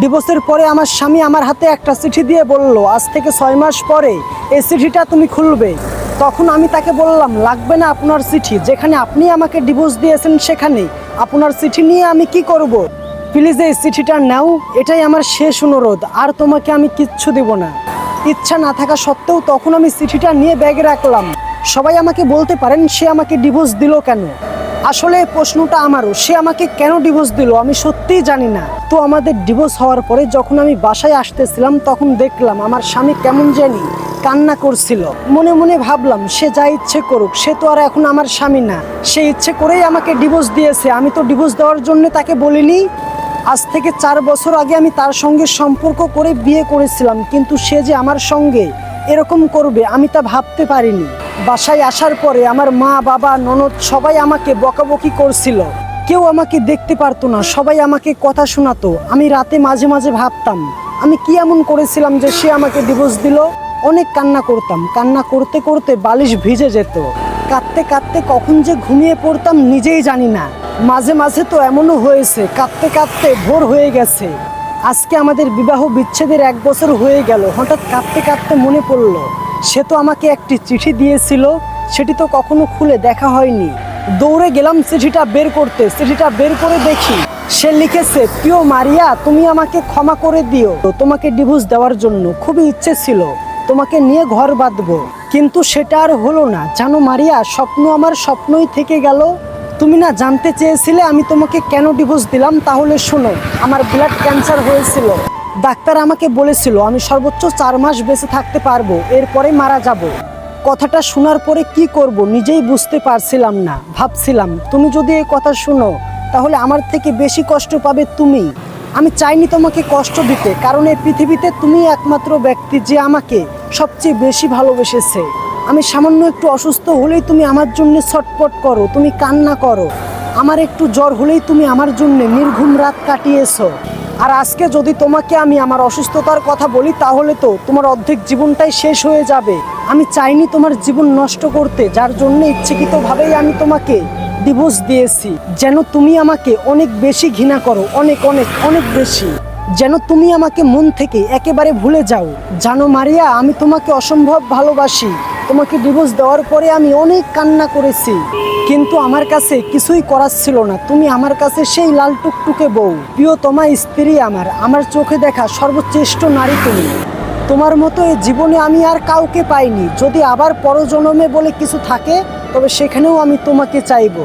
ডিভোর্সের পরে আমার স্বামী আমার হাতে একটা চিঠি দিয়ে বলল, আজ থেকে 6 মাস পরে এই চিঠিটা তুমি খুলবে। তখন আমি তাকে বললাম, লাগবে না আপনার চিঠি, যেখানে আপনি আমাকে ডিভোর্স দিয়েছেন সেখানে আপনার চিঠি নিয়ে আমি কি করব। প্লিজ এই চিঠিটা নাও, এটাই আমার শেষ অনুরোধ, আর তোমাকে আমি কিচ্ছু দেব না। ইচ্ছা না থাকা সত্ত্বেও তখন আমি চিঠিটা নিয়ে ব্যাগে রাখলাম। সবাই আমাকে বলতে পারেন সে আমাকে ডিভোর্স দিল কেন। আসলে এই প্রশ্নটা আমারও, সে আমাকে কেন ডিভোর্স দিল আমি সত্যিই জানি না। তো আমাদের ডিভোর্স হওয়ার পরে যখন আমি বাসায় আসতেছিলাম তখন দেখলাম আমার স্বামী কেমন জানি কান্না করছিল। মনে মনে ভাবলাম সে যা ইচ্ছে করুক, সে তো আর এখন আমার স্বামী না, সে ইচ্ছে করেই আমাকে ডিভোর্স দিয়েছে, আমি তো ডিভোর্স দেওয়ার জন্য তাকে বলিনি। আজ থেকে 4 বছর আগে আমি তার সঙ্গে সম্পর্ক করে বিয়ে করেছিলাম, কিন্তু সে যে আমার সঙ্গে এরকম করবে আমি তা ভাবতে পারিনি। বাসায় আসার পরে আমার মা, বাবা, ননদ সবাই আমাকে বকাবকি করছিল। কেউ আমাকে দেখতে পারতো না, সবাই আমাকে কথা শোনাতো। আমি রাতে মাঝে মাঝে ভাবতাম আমি কি এমন করেছিলাম যে সে আমাকে ডিভোর্স দিল। অনেক কান্না করতাম, কান্না করতে করতে বালিশ ভিজে যেত। কাঁদতে কাঁদতে কখন যে ঘুমিয়ে পড়তাম নিজেই জানি না। মাঝে মাঝে তো এমনও হয়েছে কাঁদতে কাঁদতে ভোর হয়ে গেছে। আজকে আমাদের বিবাহ বিচ্ছেদের 1 বছর হয়ে গেল। হঠাৎ কাঁদতে কাঁদতে মনে পড়ল সে তো আমাকে একটি চিঠি দিয়েছিল, সেটি তো কখনো খুলে দেখা হয়নি। দৌড়ে গেলাম চিঠিটা বের করতে। চিঠিটা বের করে দেখি সে লিখেছে, প্রিয় মারিয়া, তুমি আমাকে ক্ষমা করে দিও। তোমাকে ডিভোর্স দেওয়ার জন্য খুবই ইচ্ছে ছিল তোমাকে নিয়ে ঘর বাঁধবো, কিন্তু সেটা আর হলো না। জানো মারিয়া, স্বপ্ন আমার স্বপ্নই থেকে গেল। তুমি না জানতে চেয়েছিলে আমি তোমাকে কেন ডিভোর্স দিলাম, তাহলে শোনো। আমার ব্লাড ক্যান্সার হয়েছিল। ডাক্তার আমাকে বলেছিল আমি সর্বোচ্চ 4 মাস বেঁচে থাকতে পারবো, এরপরে মারা যাব। কথাটা শোনার পরে কি করব নিজেই বুঝতে পারছিলাম না। ভাবছিলাম তুমি যদি এই কথা শুনো তাহলে আমার থেকে বেশি কষ্ট পাবে তুমি। আমি চাইনি তোমাকে কষ্ট দিতে, কারণ এই পৃথিবীতে তুমি একমাত্র ব্যক্তি যে আমাকে সবচেয়ে বেশি ভালোবেসেছে। আমি সামান্য একটু অসুস্থ হলেই তুমি আমার জন্য ছটপট করো, তুমি কান্না করো। আমার একটু জ্বর হলেই তুমি আমার জন্য নির্ঘুম রাত কাটিয়েছো। আর আজকে যদি তোমাকে আমি আমার অসুস্থতার কথা বলি তাহলে তো তোমার অর্ধেক জীবনটাই শেষ হয়ে যাবে। আমি চাইনি তোমার জীবন নষ্ট করতে, যার জন্য ইচ্ছাকৃতভাবেই আমি তোমাকে ডিভোর্স দিয়েছি। যেন তুমি আমাকে অনেক বেশি ঘৃণা করো, অনেক অনেক অনেক বেশি। যেন তুমি আমাকে মন থেকে একেবারে ভুলে যাও। জানো মারিয়া, আমি তোমাকে অসম্ভব ভালোবাসি। তোমাকে ডিভোর্স দেওয়ার পরে আমি অনেক কান্না করেছি, কিন্তু আমার কাছে কিছুই করার ছিল না। তুমি আমার কাছে সেই লাল টুকটুকে বউ, প্রিয়তমা স্ত্রী, আমার চোখে দেখা সর্বশ্রেষ্ঠ নারী তুমি। তোমার মতো এই জীবনে আমি আর কাউকে পাইনি। যদি আবার পরজন্মে বলে কিছু থাকে তবে সেখানেও আমি তোমাকে চাইবো।